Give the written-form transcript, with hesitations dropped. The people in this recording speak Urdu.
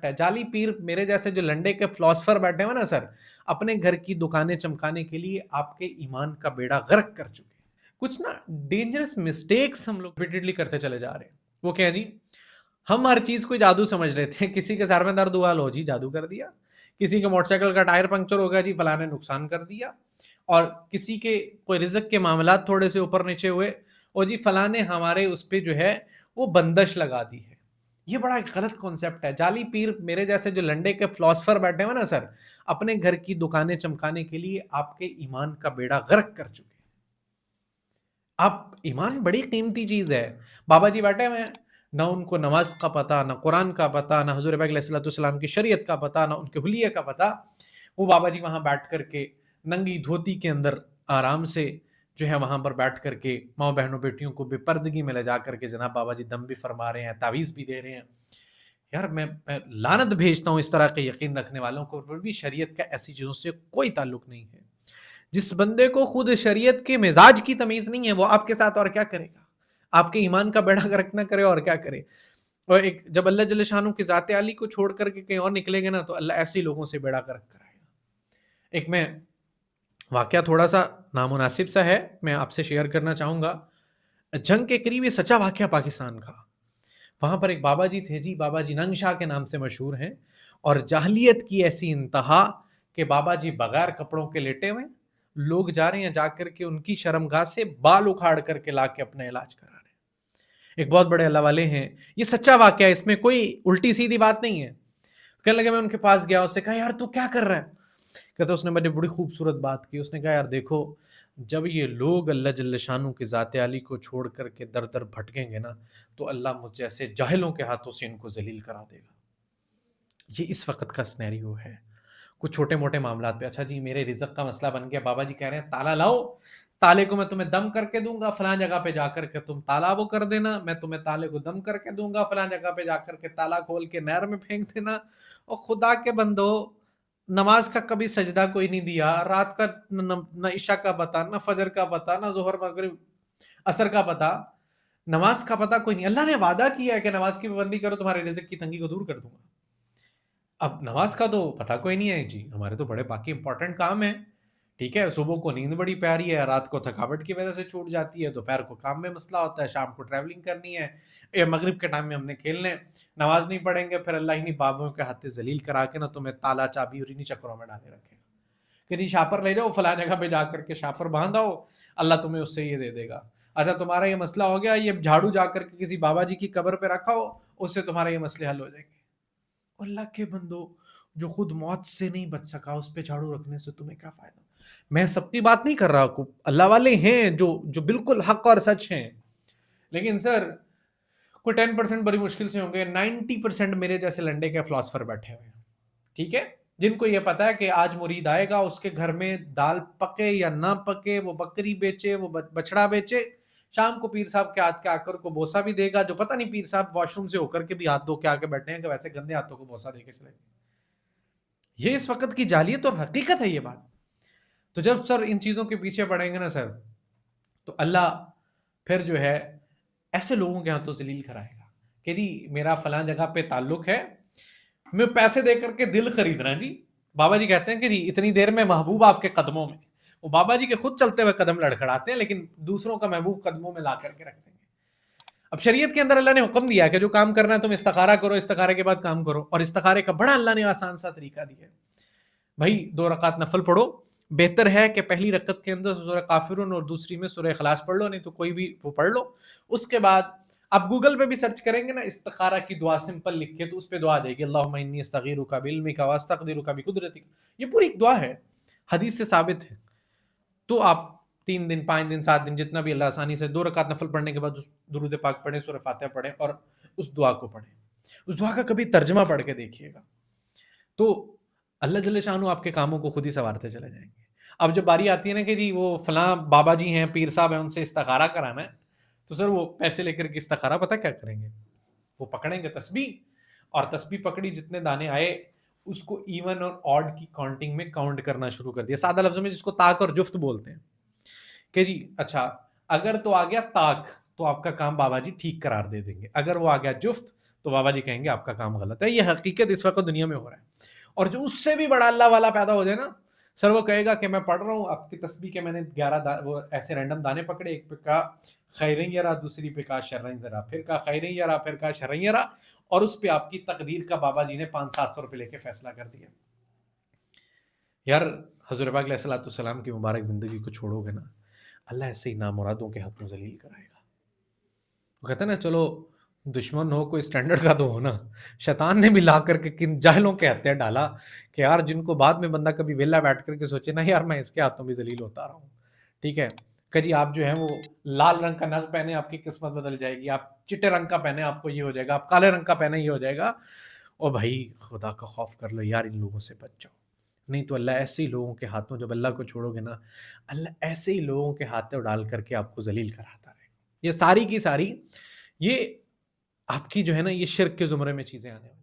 ہے. جعلی پیر میرے جیسے جو لنڈے کے فلاسفر بیٹھے ہوئے نا سر, اپنے گھر کی دکانیں چمکانے کے لیے آپ کے ایمان کا بیڑا غرق کر چکے ہیں. کچھ نا ڈینجرس مسٹیکس ہم لوگ ریپیٹڈلی کرتے چلے جا رہے ہیں. وہ کیا جی, ہم ہر چیز کو جادو سمجھ لیتے ہیں. کسی کے سر میں درد ہوا, لو جی جادو کر دیا. کسی کے موٹر سائیکل کا ٹائر پنکچر ہو گیا, جی فلاں نے نقصان کر دیا. اور کسی کے کوئی رزق کے معاملات تھوڑے سے اوپر نیچے ہوئے, اور جی فلاں نے ہمارے اس پہ جو ہے وہ بندش لگا دی ہے. یہ بڑا ایک غلط کانسیپٹ ہے. جعلی پیر میرے جیسے جو لنڈے کے فلاسفر بیٹھے ہوئے نا سر, اپنے گھر کی دکانیں چمکانے کے لیے آپ کے ایمان کا بیڑا غرق کر چکے ہیں. آپ ایمان بڑی قیمتی چیز ہے. بابا جی بیٹھے ہوئے ہیں, نہ ان کو نماز کا پتہ, نہ قرآن کا پتہ, نہ حضور پاک علیہ السلام کی شریعت کا پتہ, نہ ان کے حلیے کا پتہ. وہ بابا جی وہاں بیٹھ کر کے ننگی دھوتی کے اندر آرام سے جو ہے وہاں پر بیٹھ کر کے ماں بہنوں بیٹیوں کو بے پردگی میں لے جا کر کے جناب بابا جی دم بھی فرما رہے ہیں, تعویذ بھی دے رہے ہیں. یار میں لعنت بھیجتا ہوں اس طرح کے یقین رکھنے والوں کو. بھی شریعت کا ایسی چیزوں سے کوئی تعلق نہیں ہے. جس بندے کو خود شریعت کے مزاج کی تمیز نہیں ہے, وہ آپ کے ساتھ اور کیا کرے گا؟ آپ کے ایمان کا بیڑا غرق نہ کرے اور کیا کرے. اور ایک جب اللہ جل شانہ کی ذات عالی کو چھوڑ کر کے کہیں اور نکلے گے نا, تو اللہ ایسے لوگوں سے بیڑا غرق کرائے گا. ایک میں واقعہ تھوڑا سا نامناسب سا ہے, میں آپ سے شیئر کرنا چاہوں گا. جنگ کے قریب یہ سچا واقعہ پاکستان کا. وہاں پر ایک بابا جی تھے, جی بابا جی ننگ شاہ کے نام سے مشہور ہیں. اور جاہلیت کی ایسی انتہا کہ بابا جی بغیر کپڑوں کے لیٹے ہوئے, لوگ جا رہے ہیں, جا کر کے ان کی شرمگاہ سے بال اکھاڑ کر کے لا کے اپنا علاج کرا رہے ہیں. ایک بہت بڑے اللہ والے ہیں, یہ سچا واقعہ ہے, اس میں کوئی الٹی سیدھی بات نہیں ہے. کہنے لگے, میں ان کے پاس گیا, اس سے کہا یار تو کیا کر رہا ہے؟ کہتا اس نے مجھے بڑی خوبصورت بات کی. اس نے کہا یار دیکھو, جب یہ لوگ اللہ جل شانہ کی ذات عالی کو چھوڑ کر کے در در بھٹکیں گے نا, تو اللہ مجھ جیسے جاہلوں کے ہاتھوں سے ان کو ذلیل کرا دے گا. یہ اس وقت کا سنیریو ہے. کچھ چھوٹے موٹے معاملات پہ, اچھا جی میرے رزق کا مسئلہ بن گیا, بابا جی کہہ رہے ہیں تالا لاؤ, تالے کو میں تمہیں دم کر کے دوں گا, فلاں جگہ پہ جا کر کے تم تالا وہ کر دینا, میں تمہیں تالے کو دم کر کے دوں گا, فلاں جگہ پہ جا کر کے تالا کھول کے نہر میں پھینک دینا. اور خدا کے بندو, نماز کا کبھی سجدہ کوئی نہیں دیا, رات کا نہ عشاء کا پتہ, نہ فجر کا پتہ, نہ ظہر مغرب عصر کا پتہ, نماز کا پتہ کوئی نہیں. اللہ نے وعدہ کیا ہے کہ نماز کی پابندی کرو تمہارے رزق کی تنگی کو دور کر دوں گا. اب نماز کا تو پتہ کوئی نہیں ہے جی, ہمارے تو بڑے باقی امپورٹنٹ کام ہیں. ٹھیک ہے, صبح کو نیند بڑی پیاری ہے, رات کو تھکاوٹ کی وجہ سے چھوٹ جاتی ہے, دوپہر کو کام میں مسئلہ ہوتا ہے, شام کو ٹریولنگ کرنی ہے, مغرب کے ٹائم میں ہم نے کھیلنے, نماز نہیں پڑھیں گے, پھر اللہ ہی نہیں بابوں کے ہاتھ ذلیل کرا کے نا تمہیں تالا چابی اور انہی چکروں میں ڈالے رکھے گا کہ جی شاپر لے جاؤ, فلاں جگہ پہ جا کر کے شاپر باندھ آؤ, اللہ تمہیں اس سے یہ دے دے گا. اچھا تمہارا یہ مسئلہ ہو گیا, یہ جھاڑو جا کر کے کسی بابا جی کی قبر پہ رکھا ہو, اس سے تمہارے یہ مسئلے حل ہو جائیں گے. اللہ کے بندو, جو خود موت سے نہیں بچ سکا, اس پہ جھاڑو رکھنے سے تمہیں کیا فائدہ؟ میں سب کی بات نہیں کر رہا, اللہ والے ہیں جو بالکل حق اور سچ ہیں, لیکن سر کوئی 10% بڑی مشکل سے ہوں گے, 90% میرے جیسے لنڈے کے فلاسفر بیٹھے ہوئے ہیں. ٹھیک ہے, جن کو یہ پتا ہے کہ آج مرید آئے گا, اس کے گھر میں دال پکے یا نہ پکے, وہ بکری بیچے, وہ بچڑا بیچے, شام کو پیر صاحب کے ہاتھ کے آ کر کو بوسا بھی دے گا, جو پتہ نہیں پیر صاحب واش روم سے ہو کر کے بھی ہاتھ دھو کے آگے بیٹھے ہیں کہ ویسے گندے ہاتھوں کو بوسا دے کے چلے گئے. یہ اس وقت کی جاہلیت اور حقیقت ہے یہ بات. تو جب سر ان چیزوں کے پیچھے پڑیں گے نا سر, تو اللہ پھر جو ہے ایسے لوگوں کے ہاتھوں ذلیل کرائے گا کہ جی میرا فلاں جگہ پہ تعلق ہے, میں پیسے دے کر کے دل خرید رہا. جی بابا جی کہتے ہیں کہ جی اتنی دیر میں محبوب آپ کے قدموں میں, وہ بابا جی کے خود چلتے ہوئے قدم لڑکھڑاتے ہیں, لیکن دوسروں کا محبوب قدموں میں لا کر کے رکھ دیں گے. اب شریعت کے اندر اللہ نے حکم دیا کہ جو کام کرنا ہے تم استخارہ کرو, استخارے کے بعد کام کرو, اور استخارے کا بڑا اللہ نے آسان سا طریقہ دیا ہے. بھائی 2 رکعت نفل پڑھو, بہتر ہے کہ پہلی رکعت کے اندر سورہ کافرون اور دوسری میں سورہ اخلاص پڑھ لو, نہیں تو کوئی بھی وہ پڑھ لو. اس کے بعد آپ گوگل پہ بھی سرچ کریں گے نا استخارہ کی دعا سمپل لکھ کے, تو اس پہ دعا جائے گی, اللہم انی استغیرک بعلمک واستقدرک بقدرتک. یہ پوری ایک دعا ہے, حدیث سے ثابت ہے. تو آپ 3 دن 5 دن 7 دن جتنا بھی اللہ آسانی سے 2 رکعت نفل پڑھنے کے بعد درود پاک پڑھیں, سورہ فاتحہ پڑھیں اور اس دعا کو پڑھیں. اس دعا کا کبھی ترجمہ پڑھ کے دیکھیے گا, تو اللہ جل شانہ آپ کے کاموں کو خود ہی سنوارتے چلے جائیں گے. اب جب باری آتی ہے نا کہ جی وہ فلاں بابا جی ہیں, پیر صاحب ہیں, ان سے استخارہ کرانا ہے, تو سر وہ پیسے لے کر کے استخارہ پتہ کیا کریں گے, وہ پکڑیں گے تسبیح, اور تسبیح پکڑی جتنے دانے آئے اس کو ایون اور آڈ کی کاؤنٹنگ میں کاؤنٹ کرنا شروع کر دیا. سادہ لفظوں میں جس کو طاق اور جفت بولتے ہیں کہ جی اچھا اگر تو آ گیا طاق, تو آپ کا کام بابا جی ٹھیک قرار دے دیں گے. اگر وہ آ گیا جفت تو بابا جی کہیں گے آپ کا کام غلط ہے. یہ حقیقت اس وقت دنیا میں ہو رہا ہے. اور جو اس سے بھی بڑا اللہ والا پیدا ہو جائے نا سر، وہ کہے گا کہ میں پڑھ رہا ہوں آپ کی تسبیح کے، میں نے 11 وہ ایسے رینڈم دانے پکڑے، ایک پہ کہا خیرن یرا، دوسری پہ کہا شرن یرا، پھر کہا خیرن یرا، پھر کہا شرن یرا، اور اس پہ آپ کی تقدیر کا بابا جی نے 500-700 روپے لے کے فیصلہ کر دیا. یار حضور پاک علیہ الصلوۃ والسلام کی مبارک زندگی کو چھوڑو گے نا، اللہ ایسے ہی نامرادوں کے ہاتھوں ذلیل کرائے گا. وہ کہتے ہیں نا چلو دشمن ہو کوئی اسٹینڈرڈ کا تو ہو نا. شیطان نے بھی لا کر کے کن جاہلوں کے ہتھے ڈالا کہ یار جن کو بعد میں بندہ کبھی ویلا بیٹھ کر کے سوچے نا یار میں اس کے ہاتھوں بھی ذلیل ہوتا رہا ہوں. ٹھیک ہے کہ جی آپ جو ہیں وہ لال رنگ کا نگ پہنے آپ کی قسمت بدل جائے گی، آپ چٹے رنگ کا پہنے آپ کو یہ ہو جائے گا، آپ کالے رنگ کا پہنے یہ ہو جائے گا. اور بھائی خدا کا خوف کر لو یار، ان لوگوں سے بچ جاؤ. نہیں تو اللہ ایسے ہی لوگوں کے ہاتھوں، جب اللہ کو چھوڑو گے نا، اللہ ایسے ہی لوگوں کے ہاتھوں ڈال کر کے آپ کو ذلیل کراتا رہے گا. یہ ساری کی ساری یہ آپ کی جو ہے نا یہ شرک کے زمرے میں چیزیں آنے والی.